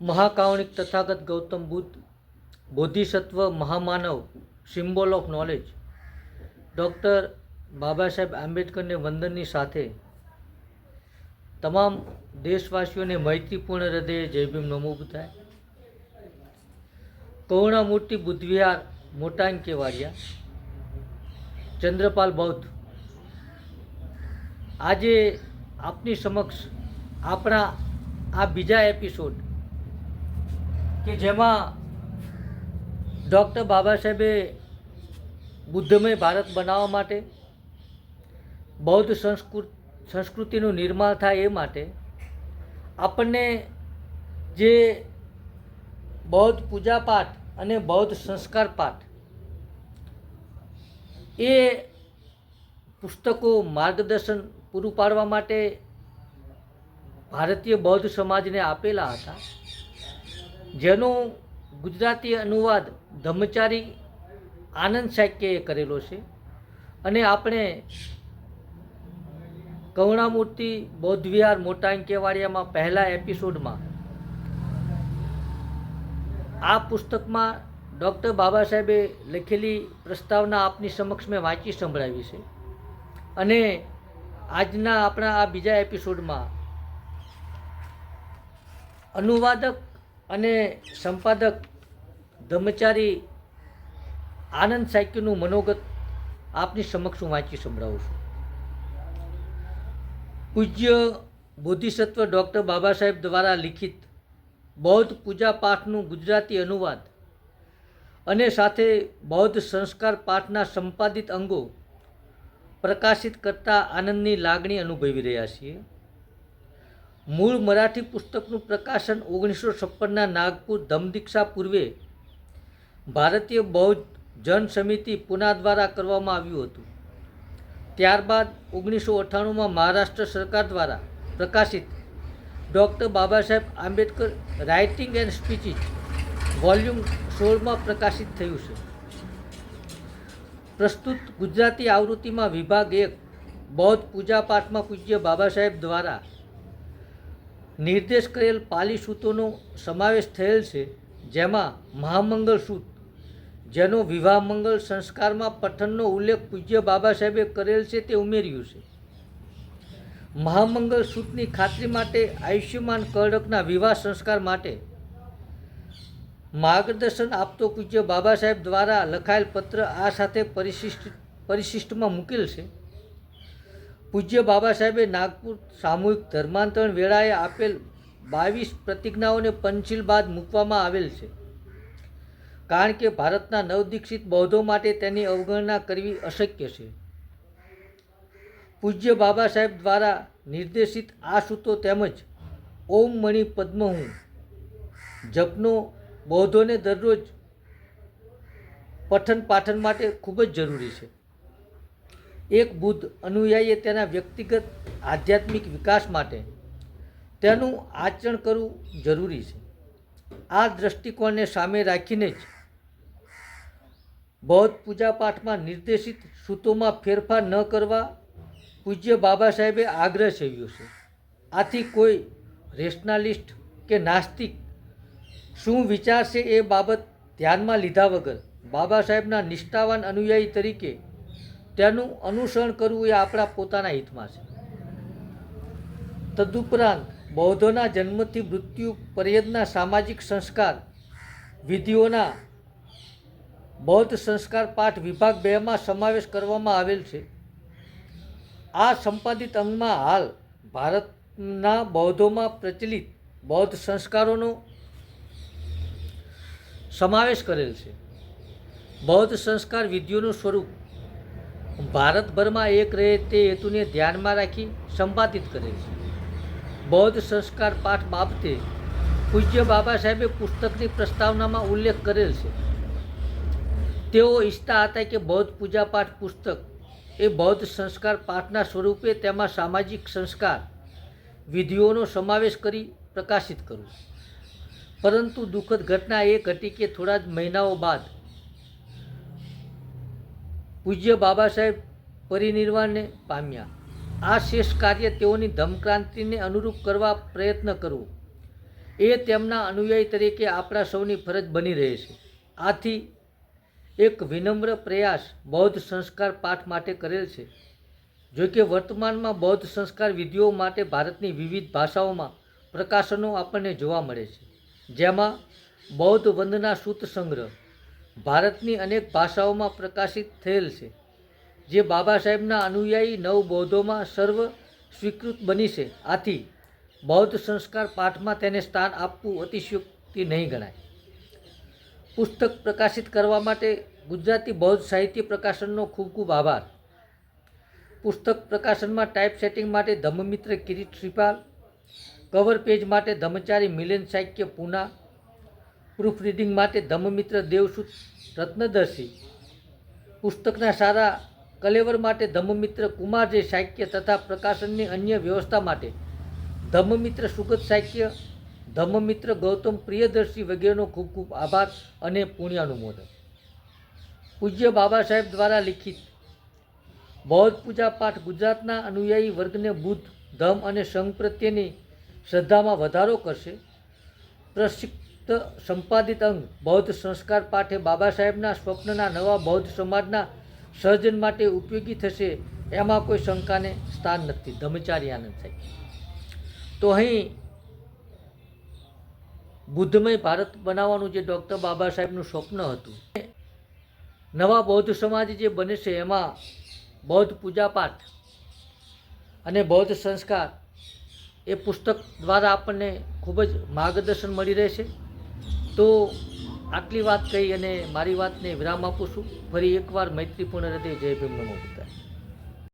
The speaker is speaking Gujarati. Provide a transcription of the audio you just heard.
महाकारुणिक तथागत गौतम बुद्ध, बोधिसत्व महामानव, symbol of knowledge, doctor Baba સાહેબ આંબેડકરને વંદનની સાથે તમામ દેશવાસીઓને મૈત્રીપૂર્ણ હૃદયે જય ભીમ નમો બુદ્ધાય. કરુણામૂર્તિ બુદ્ધવિહાર મોટાંગ કેવાડિયા, ચંદ્રપાલ બૌદ્ધ. આજે આપની સમક્ષ આપણા આ બીજા એપિસોડ કે જેમાં ડૉક્ટર બાબા સાહેબે બુદ્ધમય ભારત બનાવવા માટે, બૌદ્ધ સંસ્કૃતિનું નિર્માણ થાય એ માટે આપણને જે બૌદ્ધ પૂજાપાઠ અને બૌદ્ધ સંસ્કાર પાઠ એ પુસ્તકો માર્ગદર્શન પૂરું પાડવા માટે ભારતીય બૌદ્ધ સમાજને આપેલા હતા, જેનો ગુજરાતી અનુવાદ બ્રહ્મચારી આનંદ સાક્યએ કરેલો છે. અને આપણે કરુણામૂર્તિ બૌદ્ધવિહાર મોટાંગ કેવાડિયામાં પહેલા એપિસોડમાં આ પુસ્તકમાં ડૉક્ટર બાબા સાહેબે લખેલી પ્રસ્તાવના આપની સમક્ષ મેં વાંચી સંભળાવી છે. અને આજના આપણા આ બીજા એપિસોડમાં અનુવાદક અને સંપાદક બ્રહ્મચારી આનંદ સાક્યનું મનોગત આપની સમક્ષ હું વાંચી સંભળાવું છું. પૂજ્ય બોધિસત્વ ડૉક્ટર બાબા સાહેબ દ્વારા લિખિત બૌદ્ધ પૂજા પાઠનું ગુજરાતી અનુવાદ અને સાથે બૌદ્ધ સંસ્કાર પાઠના સંપાદિત અંગો પ્રકાશિત કરતા આનંદની લાગણી અનુભવી રહ્યા છીએ. મૂળ મરાઠી પુસ્તકનું પ્રકાશન 1956ના નાગપુર ધમ્મદીક્ષા પૂર્વે ભારતીય બૌદ્ધ જન સમિતિ પૂના દ્વારા કરવામાં આવ્યું હતું. ત્યારબાદ 1998માં મહારાષ્ટ્ર સરકાર દ્વારા પ્રકાશિત doctor Baba Saheb Ambedkar writing and speeches volume 16માં પ્રકાશિત થયું છે. પ્રસ્તુત ગુજરાતી આવૃત્તિમાં વિભાગ 1 બૌદ્ધ પૂજાપાઠમાં પૂજ્ય બાબા સાહેબ દ્વારા નિર્દેશ કરેલ પાલી સૂતોનો સમાવેશ થયેલ છે, જેમાં મહામંગલ સૂત, જેનો વિવાહ મંગલ સંસ્કારમાં પઠનનો ઉલ્લેખ પૂજ્ય બાબા સાહેબે કરેલ છે, તે ઉમેર્યું છે. મહામંગલ સૂતની ખાતરી માટે આયુષ્યમાન કર્ણકના વિવાહ સંસ્કાર માટે માર્ગદર્શન આપતો પૂજ્ય બાબા સાહેબ દ્વારા લખાયેલ પત્ર આ સાથે પરિશિષ્ટમાં મૂકેલ છે. પૂજ્ય બાબા સાહેબે નાગપુર સામૂહિક ધર્માંતરણ વેળાએ આપેલ 22 પ્રતિજ્ઞાઓને પંચીલ બાદ મૂકવામાં આવેલ છે, કારણ કે ભારતના નવદીક્ષિત બૌદ્ધો માટે તેની અવગણના કરવી અશક્ય છે. પૂજ્ય બાબા સાહેબ દ્વારા નિર્દેશિત આ સૂતો તેમજ ઓમ મણિ પદ્મહુ જપનો બૌદ્ધોને દરરોજ પઠન પાઠન માટે ખૂબ જ જરૂરી છે. એક બુદ્ધ અનુયાયીએ તેના વ્યક્તિગત આધ્યાત્મિક વિકાસ માટે તેનું આચરણ કરવું જરૂરી છે. આ દૃષ્ટિકોણને સામે રાખીને જ બૌદ્ધ પૂજાપાઠમાં નિર્દેશિત સૂતોમાં ફેરફાર ન કરવા પૂજ્ય બાબા સાહેબે આગ્રહ સેવ્યો છે. આથી કોઈ રેશનાલિસ્ટ કે નાસ્તિક શું વિચારશે એ બાબત ધ્યાનમાં લીધા વગર બાબા સાહેબના નિષ્ઠાવાન અનુયાયી તરીકે તેનું અનુસરણ કરવું એ આપણા પોતાના હિતમાં છે. તદુપરાંત બૌદ્ધોના જન્મથી મૃત્યુ પર્યંતના સામાજિક સંસ્કાર વિધિઓના બૌદ્ધ સંસ્કાર પાઠ વિભાગ 2માં સમાવેશ કરવામાં આવેલ છે. આ સંપાદિત અંગમાં હાલ ભારતના બૌદ્ધોમાં પ્રચલિત બૌદ્ધ સંસ્કારોનો સમાવેશ કરેલ છે. બૌદ્ધ સંસ્કાર વિધિઓનું સ્વરૂપ ભારતભરમાં એક રહે તે હેતુને ધ્યાનમાં રાખી સંપાદિત કરેલ છે. બૌદ્ધ સંસ્કાર પાઠ બાબતે પૂજ્ય બાબા સાહેબે પુસ્તકની પ્રસ્તાવનામાં ઉલ્લેખ કરેલ છે. તેઓ ઈચ્છતા હતા કે બૌદ્ધ પૂજાપાઠ પુસ્તક એ બૌદ્ધ સંસ્કાર પાઠના સ્વરૂપે તેમાં સામાજિક સંસ્કાર વિધિઓનો સમાવેશ કરી પ્રકાશિત કરવું. પરંતુ દુઃખદ ઘટના એ ઘટી કે થોડા જ મહિનાઓ બાદ પૂજ્ય બાબા સાહેબ પરિનિર્વાણને પામ્યા. આ શેષ કાર્ય તેઓની ધમ્મક્રાંતિને અનુરૂપ કરવા પ્રયત્ન કરવો એ તેમના અનુયાયી તરીકે આપણા સૌની ફરજ બની રહે છે. આથી એક વિનમ્ર પ્રયાસ બૌદ્ધ સંસ્કાર પાઠ માટે કરેલ છે. જો કે વર્તમાનમાં બૌદ્ધ સંસ્કાર વિધિઓ માટે ભારતની વિવિધ ભાષાઓમાં પ્રકાશનો આપણને જોવા મળે છે, જેમાં બૌદ્ધ વંદના સૂત સંગ્રહ ભારતની અનેક ભાષાઓમાં પ્રકાશિત થયેલ છે, જે બાબા સાહેબના અનુયાયી નવ બૌદ્ધોમાં સર્વ સ્વીકૃત બની છે. આથી બૌદ્ધ સંસ્કાર પાઠમાં તેને સ્થાન આપવું અતિશયોક્તિ નહીં ગણાય. પુસ્તક પ્રકાશિત કરવા માટે ગુજરાતી બૌદ્ધ સાહિત્ય પ્રકાશનનો ખૂબ ખૂબ આભાર. પુસ્તક પ્રકાશનમાં ટાઈપ સેટિંગ માટે ધમ્મમિત્ર કિરીટ શ્રીપાલ, કવર પેજ માટે ધમ્મચારી મિલન સાહિત્ય પૂના, પ્રૂફ રીડિંગ માટે ધમ્મમિત્ર દેવસુત રત્નદર્શી, પુસ્તકના સારા કલેવર માટે ધમ્મમિત્ર કુમારજય સાહિત્ય તથા પ્રકાશનની અન્ય વ્યવસ્થા માટે ધમ્મમિત્ર સુગત સાહિત્ય, ધમ્મમિત્ર ગૌતમ પ્રિયદર્શી વગેરેનો ખૂબ ખૂબ આભાર અને પુણ્યાનુમોદન. પૂજ્ય બાબા સાહેબ દ્વારા લિખિત બૌદ્ધ પૂજા પાઠ ગુજરાતના અનુયાયી વર્ગને બુદ્ધ, ધમ્મ અને સંઘ પ્રત્યેની શ્રદ્ધામાં વધારો કરશે. પ્રસિદ્ધ સંપાદિત અંગ બૌદ્ધ સંસ્કાર પાઠ એ બાબા સાહેબના સ્વપ્નના નવા બૌદ્ધ સમાજના સર્જન માટે ઉપયોગી થશે, એમાં કોઈ શંકાને સ્થાન નથી. ધમ્મચારી આનંદ સાહેબ. તો અહીં બુદ્ધમય ભારત બનાવવાનું જે ડૉક્ટર બાબા સાહેબનું સ્વપ્ન હતું, નવા બૌદ્ધ સમાજ જે બને છે એમાં બૌદ્ધ પૂજાપાઠ અને બૌદ્ધ સંસ્કાર એ પુસ્તક દ્વારા આપણને ખૂબ જ માર્ગદર્શન મળી રહેશે. તો આટલી વાત કહી અને મારી વાતને વિરામ આપું છું. ફરી એકવાર મૈત્રીપૂર્ણ હૃદય જય ભીમ નમો બુદ્ધાય.